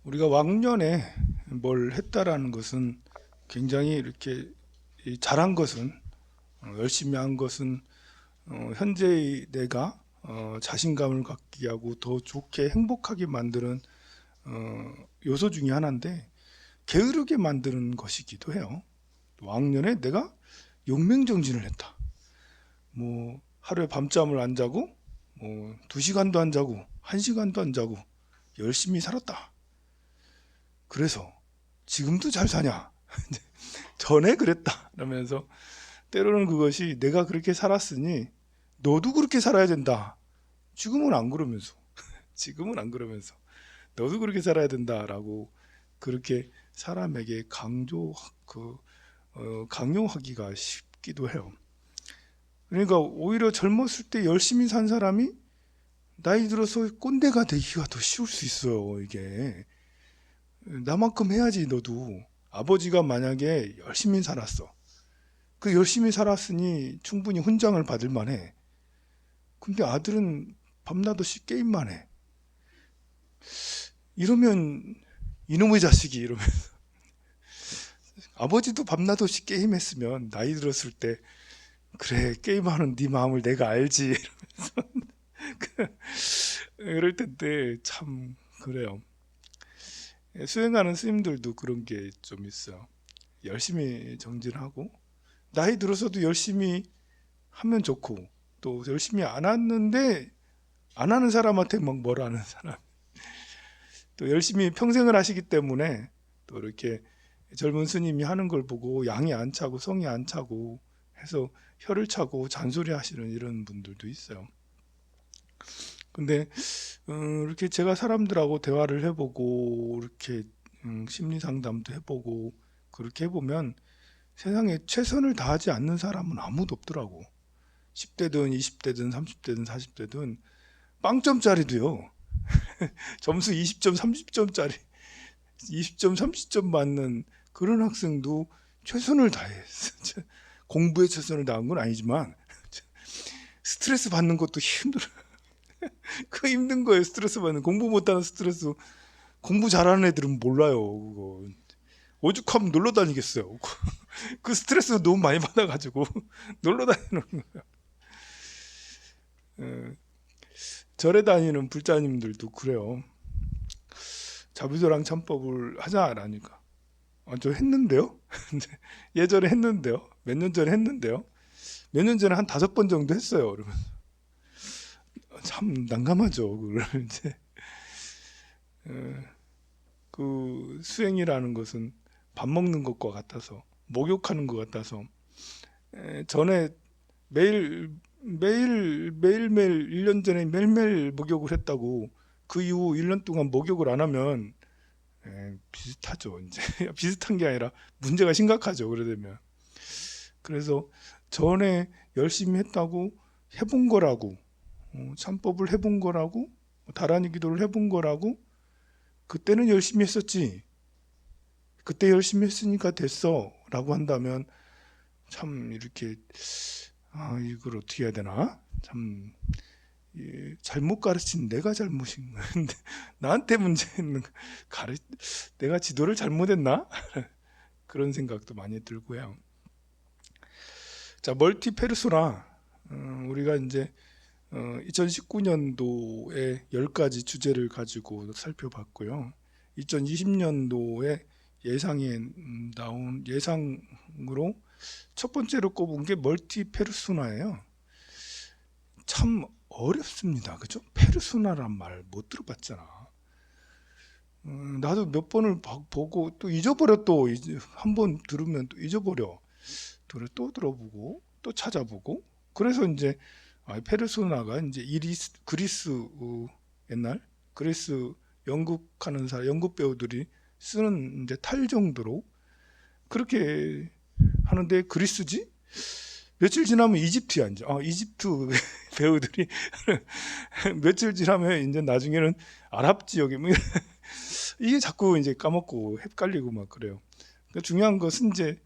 우리가 왕년에 뭘 했다라는 것은 굉장히 이렇게 잘한 것은 열심히 한 것은 현재의 내가 자신감을 갖게 하고 더 좋게 행복하게 만드는 요소 중에 하나인데 게으르게 만드는 것이기도 해요. 왕년에 내가 용맹정진을 했다. 뭐 하루에 밤잠을 안 자고 뭐 2시간도 안 자고 1시간도 안 자고 열심히 살았다. 그래서 지금도 잘 사냐? 전에 그랬다. 라면서 때로는 그것이 내가 그렇게 살았으니 너도 그렇게 살아야 된다. 지금은 안 그러면서 지금은 안 그러면서 너도 그렇게 살아야 된다라고 그렇게 사람에게 강요하기가 쉽기도 해요. 그러니까 오히려 젊었을 때 열심히 산 사람이 나이 들어서 꼰대가 되기가 더 쉬울 수 있어요. 이게 나만큼 해야지. 너도 아버지가 만약에 열심히 살았어. 그 열심히 살았으니 충분히 훈장을 받을 만해. 근데 아들은 밤낮없이 게임만 해. 이러면 이놈의 자식이 이러면 아버지도 밤낮없이 게임했으면 나이 들었을 때 그래 게임하는 네 마음을 내가 알지 이럴 텐데 참 그래요. 수행하는 스님들도 그런 게 좀 있어요. 열심히 정진하고 나이 들어서도 열심히 하면 좋고 또 열심히 안 하는데 안 하는 사람한테 막 뭐라 하는 사람 또 열심히 평생을 하시기 때문에 또 이렇게 젊은 스님이 하는 걸 보고 양이 안 차고 성이 안 차고 해서 혀를 차고 잔소리 하시는 이런 분들도 있어요. 근데 이렇게 제가 사람들하고 대화를 해보고 이렇게 심리 상담도 해보고 그렇게 해보면 세상에 최선을 다하지 않는 사람은 아무도 없더라고. 10대든 20대든 30대든 40대든 빵점짜리도요. 점수 20점, 30점짜리 20점, 30점 받는 그런 학생도 최선을 다했어. 공부에 최선을 다한 건 아니지만 스트레스 받는 것도 힘들어. 그 힘든 거예요. 스트레스 받는 공부 못하는 스트레스. 공부 잘하는 애들은 몰라요. 그거 오죽하면 놀러 다니겠어요. 그 스트레스 너무 많이 받아가지고 놀러 다니는 거예요. 예, 절에 다니는 불자님들도 그래요. 자부조랑 참법을 하자라니까. 저 했는데요. 예전에 했는데요. 몇 년 전에 했는데요. 몇 년 전에 한 5번 정도 했어요. 그러면 참 난감하죠. 그걸 이제 그 수행이라는 것은 밥 먹는 것과 같아서 목욕하는 것 같아서 전에 매일 1년 전에 매일매일 목욕을 했다고 그 이후 1년 동안 목욕을 안 하면 비슷하죠. 이제 비슷한 게 아니라 문제가 심각하죠. 그래 되면 그래서 전에 열심히 했다고 해본 거라고 참법을 해본 거라고 다란이 기도를 해본 거라고 그때는 열심히 했었지 그때 열심히 했으니까 됐어 라고 한다면 참 이렇게 이걸 어떻게 해야 되나 참 잘못 가르친 내가 잘못인 건데 나한테 문제 있는 내가 지도를 잘못했나 그런 생각도 많이 들고요. 자, 멀티 페르소나 우리가 이제 2019년도에 10가지 주제를 가지고 살펴봤고요. 2020년도에 예상에 나온 예상으로 첫 번째로 꼽은 게 멀티 페르소나예요. 참 어렵습니다. 그죠? 페르소나란 말 못 들어봤잖아. 나도 몇 번을 보고 또 잊어버려. 또 한 번 들으면 또 잊어버려. 또 들어보고 또 찾아보고 그래서 이제 페르소나가 이제 그리스 옛날 그리스 연극하는 사람 연극 배우들이 쓰는 이제 탈 정도로 그렇게 하는데 그리스지 며칠 지나면 이집트야 이제 이집트 배우들이 며칠 지나면 이제 나중에는 아랍 지역에 뭐 이게 자꾸 이제 까먹고 헷갈리고 막 그래요. 그러니까 중요한 것은 이제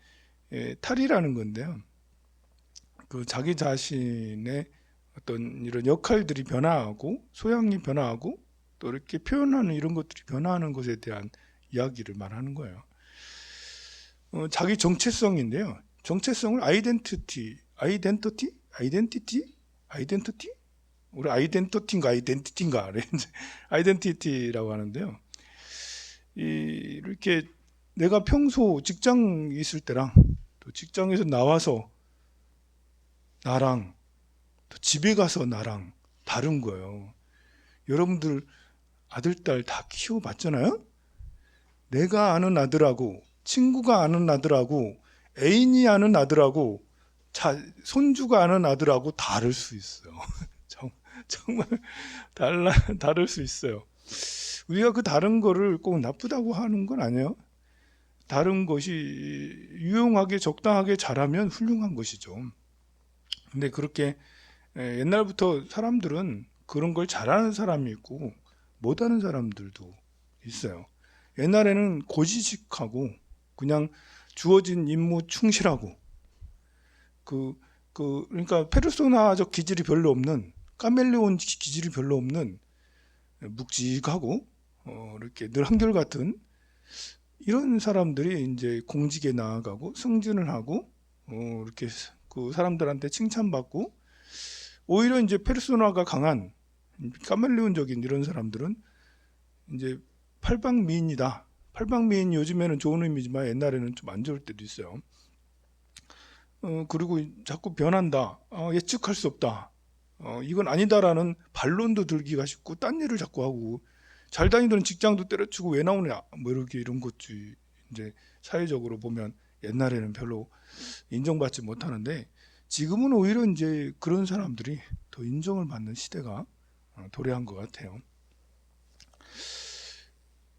탈이라는 건데요. 그 자기 자신의 어떤 이런 역할들이 변화하고 소양이 변화하고 또 이렇게 표현하는 이런 것들이 변화하는 것에 대한 이야기를 말하는 거예요. 자기 정체성인데요. 정체성을 아이덴티티 우리 아이덴티티인가 아이덴티티라고 하는데요. 이렇게 내가 평소 직장 있을 때랑 또 직장에서 나와서 나랑 또 집에 가서 나랑 다른 거예요. 여러분들 아들, 딸 다 키워봤잖아요? 내가 아는 아들하고 친구가 아는 아들하고 애인이 아는 아들하고 손주가 아는 아들하고 다를 수 있어요. 정말 다를 수 있어요. 우리가 그 다른 거를 꼭 나쁘다고 하는 건 아니에요. 다른 것이 유용하게 적당하게 잘하면 훌륭한 것이죠. 근데 그렇게 옛날부터 사람들은 그런 걸 잘하는 사람이 있고 못하는 사람들도 있어요. 옛날에는 고지식하고 그냥 주어진 임무 충실하고 그러니까 페르소나적 기질이 별로 없는 카멜레온 기질이 별로 없는 묵직하고 이렇게 늘 한결같은 이런 사람들이 이제 공직에 나아가고 승진을 하고 이렇게 그 사람들한테 칭찬받고 오히려 이제 페르소나가 강한 카멜레온적인 이런 사람들은 이제 팔방미인이다. 팔방미인 요즘에는 좋은 의미지만 옛날에는 좀 안 좋을 때도 있어요. 그리고 자꾸 변한다. 예측할 수 없다. 이건 아니다라는 반론도 들기가 쉽고 딴 일을 자꾸 하고 잘 다니던 직장도 때려치고 왜 나오냐 뭐 이렇게 이런 것이 이제 사회적으로 보면 옛날에는 별로 인정받지 못하는데 지금은 오히려 이제 그런 사람들이 더 인정을 받는 시대가 도래한 것 같아요.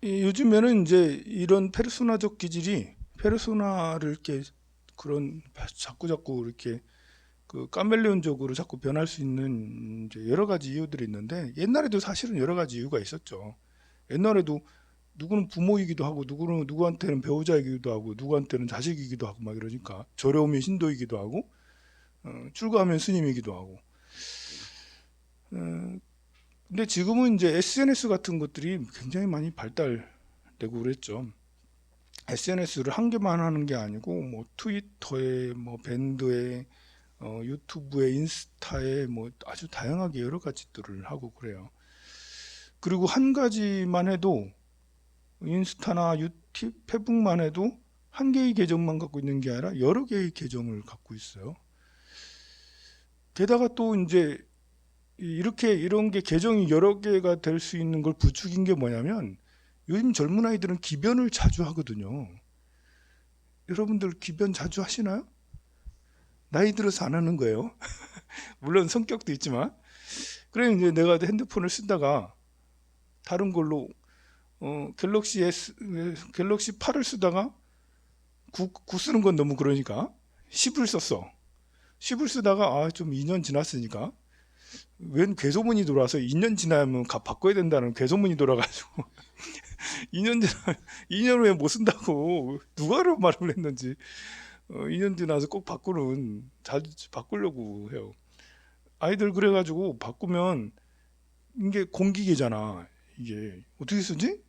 요즘에는 이제 이런 페르소나적 기질이 페르소나를 이렇게 그런 자꾸 이렇게 그 카멜레온적으로 자꾸 변할 수 있는 이제 여러 가지 이유들이 있는데 옛날에도 사실은 여러 가지 이유가 있었죠. 옛날에도 누구는 부모이기도 하고 누구는 누구한테는 배우자이기도 하고 누구한테는 자식이기도 하고 막 이러니까 저려오면 신도이기도 하고 출가하면 스님이기도 하고 근데 지금은 이제 SNS 같은 것들이 굉장히 많이 발달되고 그랬죠. SNS를 한 개만 하는 게 아니고 뭐 트위터에 뭐 밴드에 유튜브에 인스타에 뭐 아주 다양하게 여러 가지들을 하고 그래요. 그리고 한 가지만 해도 인스타나 유튜브, 페북만 해도 한 개의 계정만 갖고 있는 게 아니라 여러 개의 계정을 갖고 있어요. 게다가 또 이제 이렇게 이런 게 계정이 여러 개가 될 수 있는 걸 부추긴 게 뭐냐면 요즘 젊은 아이들은 기변을 자주 하거든요. 여러분들 기변 자주 하시나요? 나이 들어서 안 하는 거예요. 물론 성격도 있지만. 그래 이제 내가 핸드폰을 쓰다가 다른 걸로 갤럭시 8을 쓰다가 9 쓰는 건 너무 그러니까 10을 썼어. 10을 쓰다가 좀 2년 지났으니까 웬 괴소문이 돌아서 2년 지나면 바꿔야 된다는 괴소문이 돌아가지고 2년 후에 못 쓴다고 누가 그런 말을 했는지 2년 지나서 꼭 바꾸려고 해요. 아이들 그래가지고 바꾸면 이게 공기계잖아. 이게 어떻게 쓰지?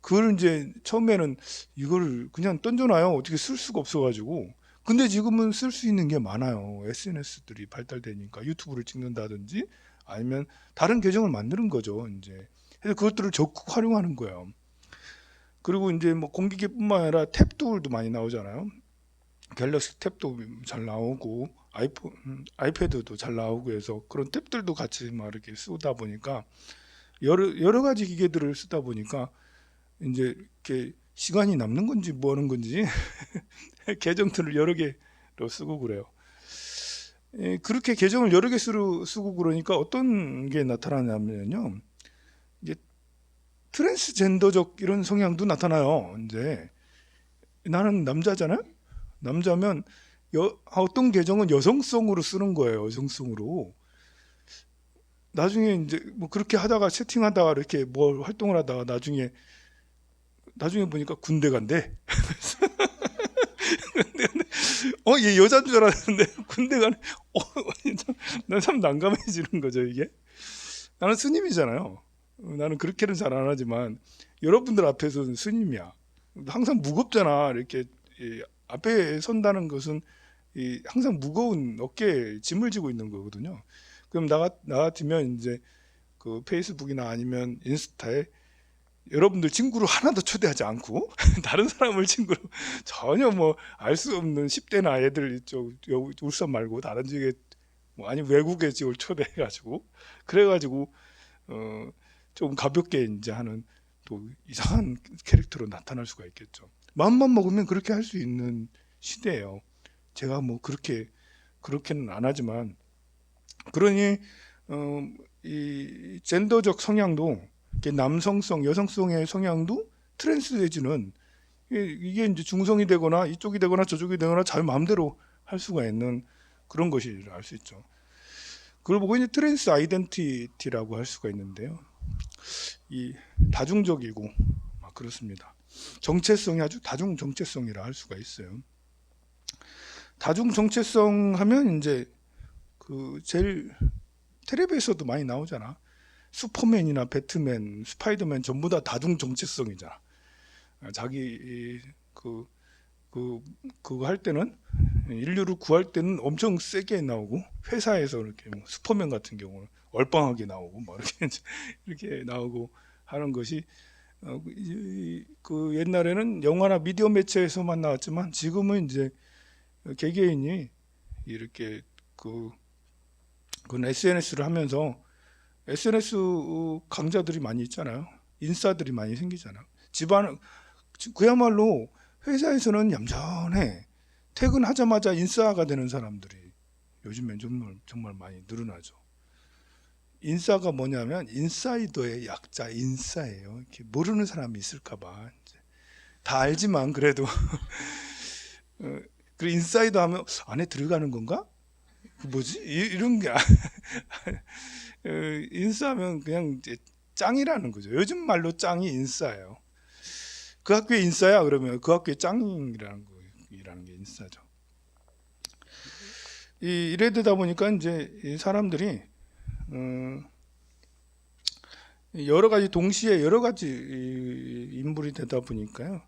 그걸 이제 처음에는 이걸 그냥 던져놔요. 어떻게 쓸 수가 없어가지고. 근데 지금은 쓸 수 있는 게 많아요. SNS들이 발달되니까 유튜브를 찍는다든지 아니면 다른 계정을 만드는 거죠. 이제 그래서 그것들을 적극 활용하는 거예요. 그리고 이제 뭐 공기계뿐만 아니라 탭들도 많이 나오잖아요. 갤럭시 탭도 잘 나오고 아이패드도 잘 나오고 해서 그런 탭들도 같이 막 이렇게 쓰다 보니까 여러 가지 기계들을 쓰다 보니까 이제 이렇게 시간이 남는 건지 뭐 하는 건지 계정들을 여러 개로 쓰고 그래요. 그렇게 계정을 여러 개 쓰고 그러니까 어떤 게 나타나냐면요. 이제 트랜스젠더적 이런 성향도 나타나요. 이제 나는 남자잖아요. 남자면 어떤 계정은 여성성으로 쓰는 거예요. 여성성으로. 나중에 이제 뭐 그렇게 하다가 채팅하다가 이렇게 뭐 활동을 하다가 나중에 보니까 군대 간대. 얘 여자인 줄 알았는데 군대 가네. 난 참 난감해지는 거죠 이게. 나는 스님이잖아요. 나는 그렇게는 잘 안 하지만 여러분들 앞에서는 스님이야. 항상 무겁잖아. 이렇게 앞에 선다는 것은 항상 무거운 어깨에 짐을 지고 있는 거거든요. 그럼 나 같으면 이제 그 페이스북이나 아니면 인스타에 여러분들 친구로 하나도 초대하지 않고 다른 사람을 친구로 전혀 뭐 알 수 없는 10대나 애들 이쪽 울산 말고 다른 지역에 뭐 아니 외국에 지금 초대해가지고 그래가지고 어, 좀 가볍게 이제 하는 또 이상한 캐릭터로 나타날 수가 있겠죠. 마음만 먹으면 그렇게 할 수 있는 시대예요. 제가 뭐 그렇게는 안 하지만 그러니 어, 이 젠더적 성향도 남성성, 여성성의 성향도 트랜스레지는 이게 이제 중성이 되거나 이쪽이 되거나 저쪽이 되거나 자기 마음대로 할 수가 있는 그런 것이라 알 수 있죠. 그걸 보고 이제 트랜스 아이덴티티라고 할 수가 있는데요. 이 다중적이고 그렇습니다. 정체성이 아주 다중 정체성이라 할 수가 있어요. 다중 정체성 하면 이제 그 제일 텔레비에서도 많이 나오잖아. 슈퍼맨이나 배트맨, 스파이더맨 전부 다 다중 정체성이잖아. 자기 그거 할 때는 인류를 구할 때는 엄청 세게 나오고 회사에서 이렇게 뭐 슈퍼맨 같은 경우는 얼빵하게 나오고 뭐 이렇게 이렇게 나오고 하는 것이 그 옛날에는 영화나 미디어 매체에서만 나왔지만 지금은 이제 개개인이 이렇게 그 SNS를 하면서 SNS 강자들이 많이 있잖아요. 인싸들이 많이 생기잖아요. 집안 그야말로 회사에서는 얌전해. 퇴근하자마자 인싸가 되는 사람들이 요즘엔 정말 많이 늘어나죠. 인싸가 뭐냐면 인사이더의 약자 인싸예요. 이렇게 모르는 사람이 있을까봐 다 알지만 그래도 그 인사이더 하면 안에 들어가는 건가? 뭐지? 이런 게 인싸면 그냥 이제 짱이라는 거죠. 요즘 말로 짱이 인싸예요. 그 학교에 인싸야 그러면 그 학교에 짱이라는 게 인싸죠. 이래 되다 보니까 이제 이 사람들이 여러 가지 동시에 여러 가지 인물이 되다 보니까요.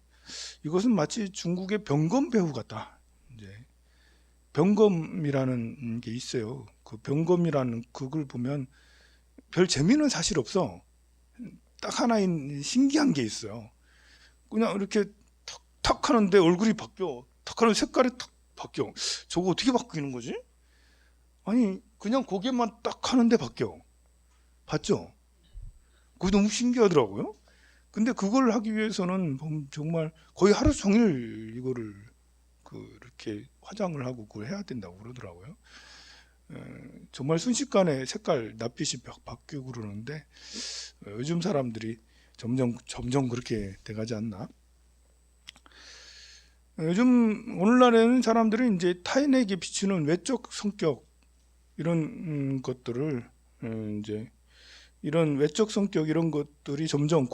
이것은 마치 중국의 병검 배우 같다. 이제 병검이라는 게 있어요. 그 병검이라는 그걸 보면 별 재미는 사실 없어. 딱 하나인 신기한 게 있어요. 그냥 이렇게 탁 하는데 얼굴이 바뀌어. 탁 하는 색깔이 탁 바뀌어. 저거 어떻게 바뀌는 거지? 아니 그냥 고개만 딱 하는데 바뀌어. 봤죠? 그게 너무 신기하더라고요. 근데 그걸 하기 위해서는 정말 거의 하루 종일 이거를 이렇게 화장을 하고 그걸 해야 된다고 그러더라고요. 정말 순식간에 색깔 낯빛이 바뀌고 그러는데 요즘 사람들이 점점 그렇게 돼가지 않나? 요즘 오늘날에는 사람들이 이제 타인에게 비추는 외적 성격 이런 것들을 이제 이런 외적 성격 이런 것들이 점점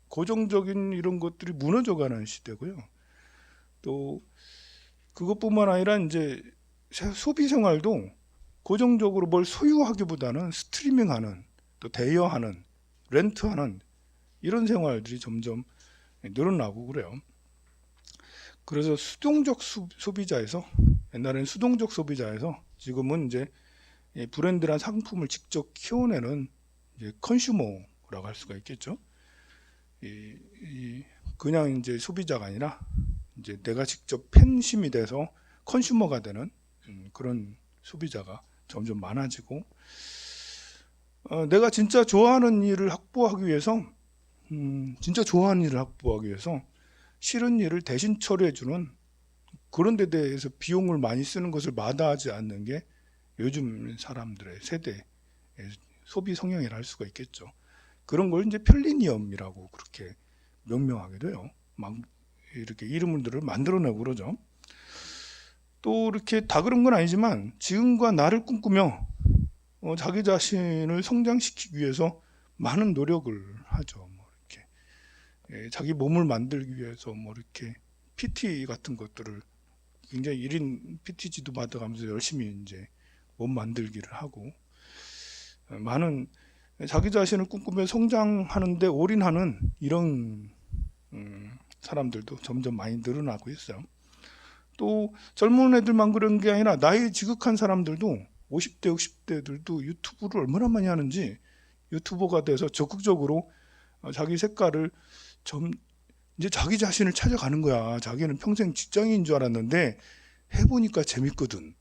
고정적인 이런 것들이 무너져가는 시대고요. 또 그것뿐만 아니라 이제 소비 생활도 고정적으로 뭘 소유하기보다는 스트리밍하는 또 대여하는 렌트하는 이런 생활들이 점점 늘어나고 그래요. 그래서 수동적 소비자에서 옛날에는 수동적 소비자에서 지금은 이제 브랜드란 상품을 직접 키워내는 이제 컨슈머라고 할 수가 있겠죠. 그냥 이제 소비자가 아니라 이제 내가 직접 팬심이 돼서 컨슈머가 되는 그런 소비자가 점점 많아지고 내가 진짜 좋아하는 일을 확보하기 위해서 진짜 좋아하는 일을 확보하기 위해서 싫은 일을 대신 처리해주는 그런 데 대해서 비용을 많이 쓰는 것을 마다하지 않는 게 요즘 사람들의 세대의 소비 성향이라 할 수가 있겠죠. 그런 걸 이제 편리니엄이라고 그렇게 명명하게 돼요. 막 이렇게 이름들을 만들어내고 그러죠. 또 이렇게 다 그런 건 아니지만 지금과 나를 꿈꾸며 자기 자신을 성장시키기 위해서 많은 노력을 하죠. 뭐 이렇게 자기 몸을 만들기 위해서 뭐 이렇게 PT 같은 것들을 굉장히 1인 PT지도 받아가면서 열심히 이제 몸 만들기를 하고 많은 자기 자신을 꿈꾸며 성장하는데 올인하는 이런 사람들도 점점 많이 늘어나고 있어요. 또 젊은 애들만 그런 게 아니라 나이 지극한 사람들도 50대, 60대들도 유튜브를 얼마나 많이 하는지 유튜버가 돼서 적극적으로 자기 색깔을 이제 자기 자신을 찾아가는 거야. 자기는 평생 직장인인 줄 알았는데 해보니까 재밌거든.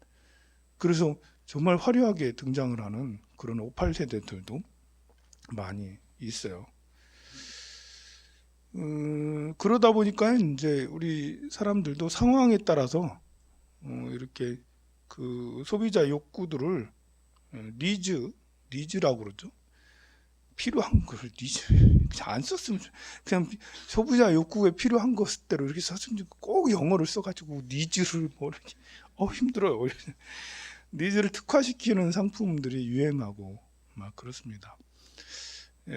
그래서 정말 화려하게 등장을 하는 그런 58세대들도 많이 있어요. 그러다 보니까 이제 우리 사람들도 상황에 따라서 이렇게 그 소비자 욕구들을 니즈라고 그러죠. 필요한 걸 니즈 그냥 안 썼으면 그냥 소비자 욕구에 필요한 것대로 이렇게 썼으면 꼭 영어를 써가지고 니즈를 뭐 이렇게 힘들어요. 니즈를 특화시키는 상품들이 유행하고 막 그렇습니다.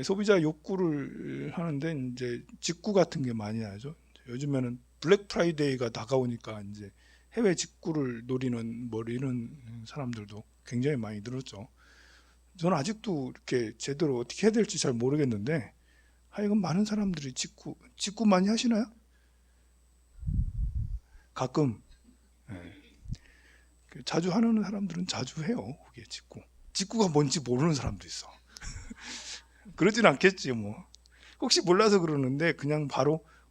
소비자 욕구를 하는데 이제 직구 같은 게 많이 나죠. 요즘에는 블랙 프라이데이가 다가오니까 이제 해외 직구를 노리는 이런 사람들도 굉장히 많이 늘었죠. 저는 아직도 이렇게 제대로 어떻게 해야 될지 잘 모르겠는데 하여간 많은 사람들이 직구 많이 하시나요? 가끔 자주 하는 사람들은 자주 해요. 그게 직구가 뭔지 모르는 사람도 있어. 그러진 않겠지 뭐. 혹시 몰라서 그러는데 그냥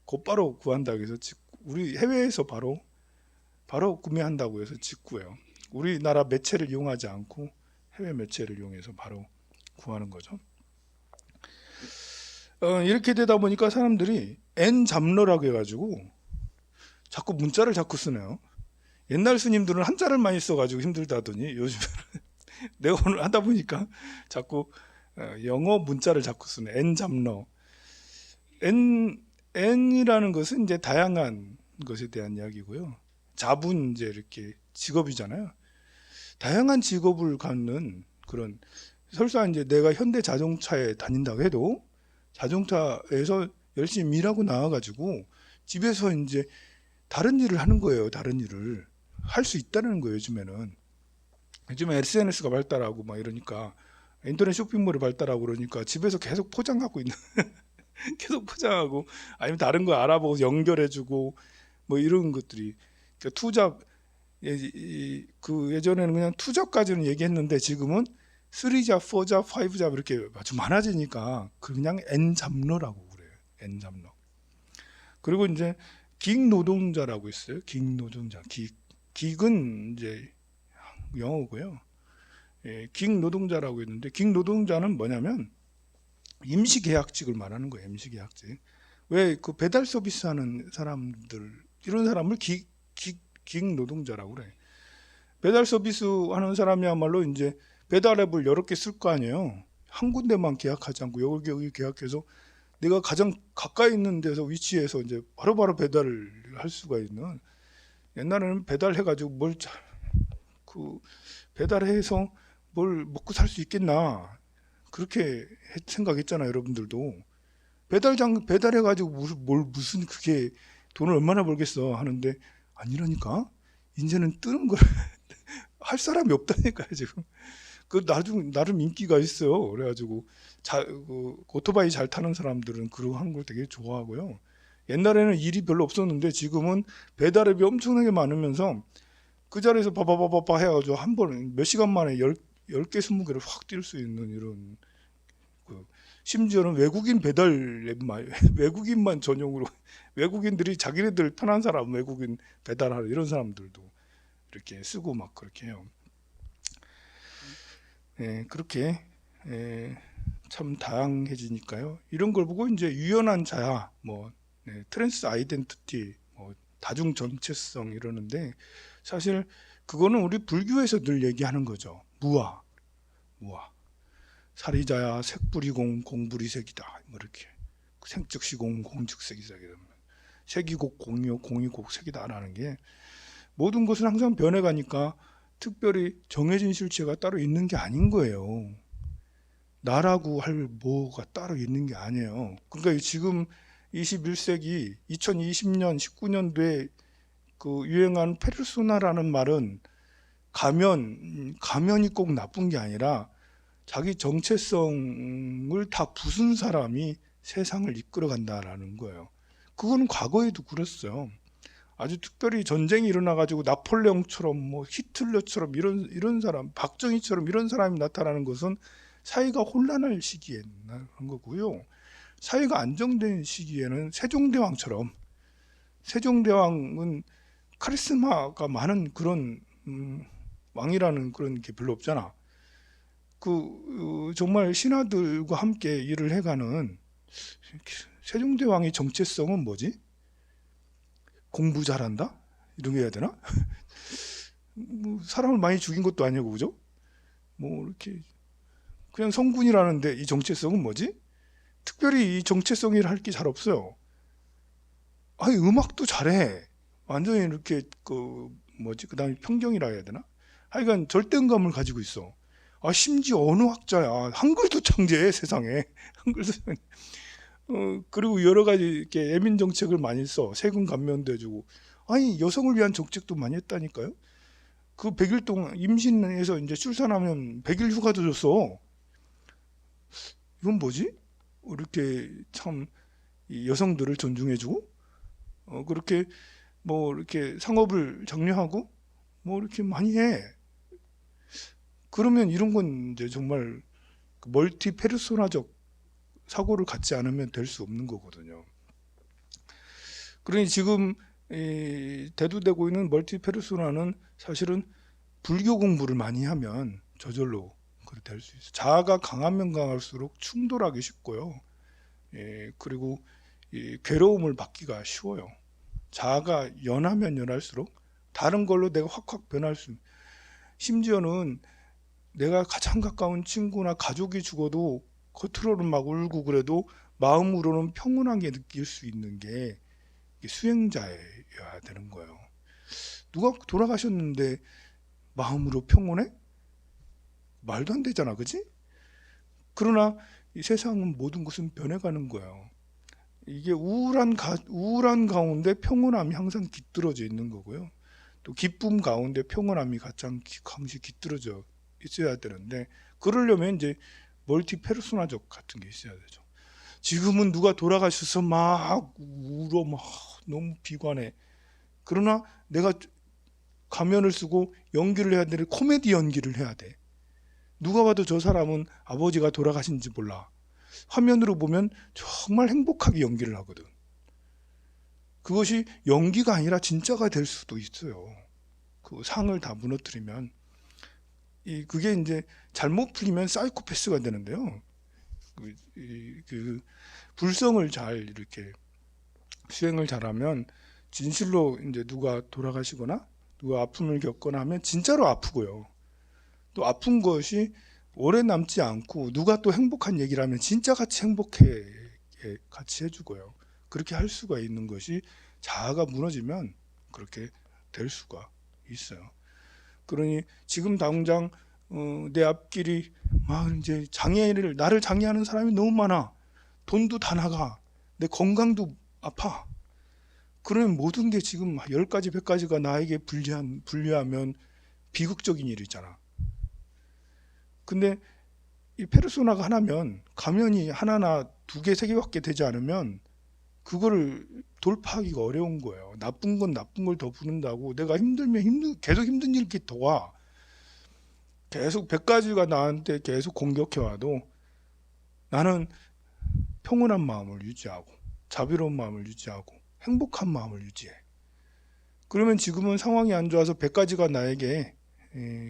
곧바로 구한다고 해서 우리 해외에서 바로 구매한다고 해서 직구예요. 우리나라 매체를 이용하지 않고 해외 매체를 이용해서 바로 구하는 거죠. 이렇게 되다 보니까 사람들이 N잡러라고 해가지고 자꾸 문자를 자꾸 쓰네요. 옛날 스님들은 한자를 많이 써가지고 힘들다더니 요즘에는 내가 오늘 하다 보니까 자꾸 영어 문자를 자꾸 쓰네. N잡러. N이라는 것은 이제 다양한 것에 대한 이야기고요. 잡은 이제 이렇게 직업이잖아요. 다양한 직업을 갖는 그런 설사 이제 내가 현대 자동차에 다닌다고 해도 자동차에서 열심히 일하고 나와가지고 집에서 이제 다른 일을 하는 거예요. 다른 일을 할 수 있다는 거예요. 요즘에는 SNS가 발달하고 막 이러니까 인터넷 쇼핑몰이 발달하고 그러니까 집에서 계속 포장하고 있는 계속 포장하고 아니면 다른 거 알아보고 연결해주고 뭐 이런 것들이 그러니까 투잡 그 예전에는 그냥 투잡까지는 얘기했는데 지금은 3잡, 4잡, 5잡 이렇게 아주 많아지니까 그냥 N잡러라고 그래요. N잡러. 그리고 이제 긱 노동자라고 있어요. 긱 노동자. 긱은 이제 영어고요. 긱 노동자라고 있는데 긱 노동자는 뭐냐면 임시계약직을 말하는 거예요. 임시계약직. 왜 그 배달 서비스 하는 사람들 이런 사람을 긱 노동자라고 그래. 배달 서비스 하는 사람이야말로 이제 배달 앱을 여러 개 쓸 거 아니에요. 한 군데만 계약하지 않고 여기 계약해서 내가 가장 가까이 있는 데서 위치해서 이제 바로바로 배달을 할 수가 있는. 옛날에는 배달해가지고 배달해서 뭘 먹고 살 수 있겠나 그렇게 생각했잖아요. 여러분들도 배달해가지고 무슨 그게 돈을 얼마나 벌겠어 하는데 아니라니까. 이제는 뜨는 걸 할 사람이 없다니까요. 지금 그 나름 인기가 있어요. 그래가지고 오토바이 잘 타는 사람들은 그런 한 걸 되게 좋아하고요. 옛날에는 일이 별로 없었는데 지금은 배달앱이 엄청나게 많으면서 그 자리에서 바바바바바 해가지고 한 번에 몇 시간 만에 10개, 20개를 확 뛸 수 있는 이런 심지어는 외국인 배달 앱 외국인만 전용으로 외국인들이 자기네들 편한 사람 외국인 배달하러 이런 사람들도 이렇게 쓰고 막 그렇게 해요. 그렇게 참 다양해지니까요. 이런 걸 보고 이제 유연한 자아, 트랜스 아이덴티티, 다중 정체성 이러는데 사실 그거는 우리 불교에서 늘 얘기하는 거죠. 무아. 사리자야 색불이공 공불이색이다. 뭐 이렇게 생즉시공 공즉색이다. 색이곡 공이요 공이곡 색이다라는 게 모든 것은 항상 변해가니까 특별히 정해진 실체가 따로 있는 게 아닌 거예요. 나라고 할 뭐가 따로 있는 게 아니에요. 그러니까 지금 21세기 2020년 19년도에 그 유행한 페르소나라는 말은 가면이 꼭 나쁜 게 아니라 자기 정체성을 다 부순 사람이 세상을 이끌어 간다라는 거예요. 그거는 과거에도 그랬어요. 아주 특별히 전쟁이 일어나가지고 나폴레옹처럼 뭐 히틀러처럼 이런 사람, 박정희처럼 이런 사람이 나타나는 것은 사회가 혼란할 시기에 나타나는 거고요. 사회가 안정된 시기에는 세종대왕처럼, 세종대왕은 카리스마가 많은 그런 왕이라는 그런 게 별로 없잖아. 정말 신하들과 함께 일을 해가는 세종대왕의 정체성은 뭐지? 공부 잘한다? 이런 게 해야 되나? 뭐 사람을 많이 죽인 것도 아니고, 그죠? 뭐 이렇게 그냥 성군이라는데 이 정체성은 뭐지? 특별히 이 정체성이라 할 게 잘 없어요. 아니, 음악도 잘해. 완전히 이렇게 그다음에 평경이라 해야 되나? 하여간 절대음감을 가지고 있어. 아, 심지어 언어학자야. 한글도 창제해, 세상에. 한글도 그리고 여러 가지 이렇게 애민 정책을 많이 써. 세금 감면도 해주고. 아니, 여성을 위한 정책도 많이 했다니까요. 그 100일 동안 임신해서 이제 출산하면 100일 휴가도 줬어. 이건 뭐지? 이렇게 참 여성들을 존중해주고, 그렇게 뭐 이렇게 상업을 장려하고, 뭐 이렇게 많이 해. 그러면 이런 건 이제 정말 멀티 페르소나적 사고를 갖지 않으면 될 수 없는 거거든요. 그러니 지금 대두되고 있는 멀티 페르소나는 사실은 불교 공부를 많이 하면 저절로 그렇게 될 수 있어요. 자아가 강하면 강할수록 충돌하기 쉽고요. 그리고 괴로움을 받기가 쉬워요. 자아가 연하면 연할수록 다른 걸로 내가 확확 변할 수, 심지어는 내가 가장 가까운 친구나 가족이 죽어도 겉으로는 막 울고 그래도 마음으로는 평온하게 느낄 수 있는 게 수행자여야 되는 거예요. 누가 돌아가셨는데 마음으로 평온해? 말도 안 되잖아, 그치? 그러나 이 세상은 모든 것은 변해가는 거예요. 이게 우울한 가운데 평온함이 항상 깃들어져 있는 거고요. 또 기쁨 가운데 평온함이 가장 항상 깃들어져 있어야 되는데, 그러려면 이제 멀티 페르소나적 같은 게 있어야 되죠. 지금은 누가 돌아가셔서 막 울어, 막 너무 비관해. 그러나 내가 가면을 쓰고 연기를 해야 되는 코미디 연기를 해야 돼. 누가 봐도 저 사람은 아버지가 돌아가신지 몰라. 화면으로 보면 정말 행복하게 연기를 하거든. 그것이 연기가 아니라 진짜가 될 수도 있어요. 그 상을 다 무너뜨리면. 그게 이제 잘못 풀리면 사이코패스가 되는데요. 불성을 잘 이렇게 수행을 잘하면 진실로 이제 누가 돌아가시거나 누가 아픔을 겪거나 하면 진짜로 아프고요. 또 아픈 것이 오래 남지 않고 누가 또 행복한 얘기를 하면 진짜 같이 행복해 같이 해주고요. 그렇게 할 수가 있는 것이 자아가 무너지면 그렇게 될 수가 있어요. 그러니 지금 당장 내 앞길이 막 이제 나를 장애하는 사람이 너무 많아. 돈도 다 나가. 내 건강도 아파. 그러면 모든 게 지금 10가지, 100가지가 나에게 불리하면 비극적인 일이잖아. 근데 이 페르소나가 하나면, 가면이 하나나 2개, 3개밖에 되지 않으면 그거를 돌파하기가 어려운 거예요. 나쁜 건 나쁜 걸 더 부른다고. 내가 힘들면 계속 힘든 일 이렇게 더 와. 계속 100가지가 나한테 계속 공격해와도 나는 평온한 마음을 유지하고 자비로운 마음을 유지하고 행복한 마음을 유지해. 그러면 지금은 상황이 안 좋아서 100가지가 나에게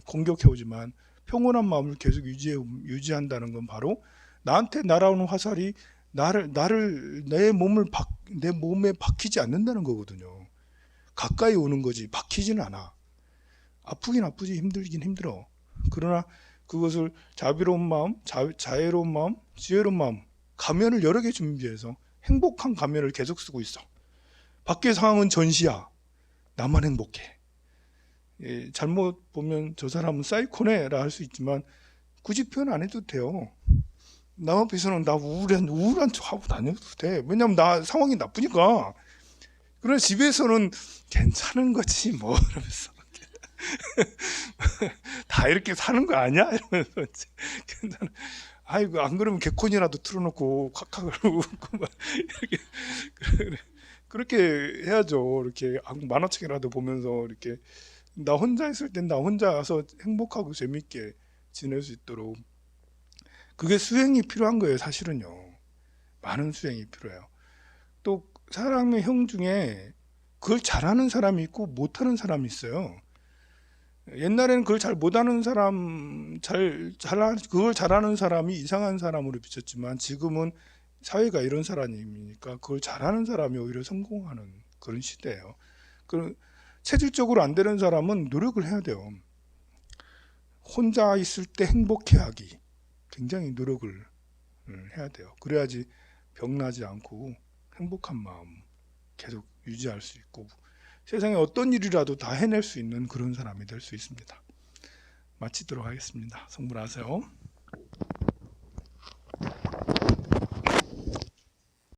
공격해오지만 평온한 마음을 계속 유지한다는 건 바로 나한테 날아오는 화살이 내 몸에 박히지 않는다는 거거든요. 가까이 오는 거지 박히지는 않아. 아프긴 아프지, 힘들긴 힘들어. 그러나 그것을 자비로운 마음, 자애로운 마음, 지혜로운 마음, 가면을 여러 개 준비해서 행복한 가면을 계속 쓰고 있어. 밖의 상황은 전시야. 나만 행복해. 잘못 보면 저 사람은 사이코네라 할 수 있지만 굳이 표현 안 해도 돼요. 남 앞에서는 나 우울한 척 하고 다녀도 돼. 왜냐면 나 상황이 나쁘니까. 그러나 집에서는 괜찮은 거지 뭐 이러면서 다 이렇게 사는 거 아니야? 이러면서 괜찮아. 아이고 안 그러면 개콘이라도 틀어놓고 콱콱을 웃고 막 이렇게 그렇게 해야죠. 이렇게 만화책이라도 보면서 이렇게 나 혼자 있을 땐 나 혼자서 행복하고 재밌게 지낼 수 있도록 그게 수행이 필요한 거예요. 사실은요. 많은 수행이 필요해요. 또 사람의 형 중에 그걸 잘하는 사람이 있고 못하는 사람이 있어요. 옛날에는 그걸 잘 못하는 사람, 그걸 잘하는 사람이 이상한 사람으로 비쳤지만 지금은 사회가 이런 사람이니까 그걸 잘하는 사람이 오히려 성공하는 그런 시대예요. 그 체질적으로 안 되는 사람은 노력을 해야 돼요. 혼자 있을 때 행복해 하기. 굉장히 노력을 해야 돼요. 그래야지 병나지 않고 행복한 마음 계속 유지할 수 있고 세상에 어떤 일이라도 다 해낼 수 있는 그런 사람이 될 수 있습니다. 마치도록 하겠습니다. 성불하세요.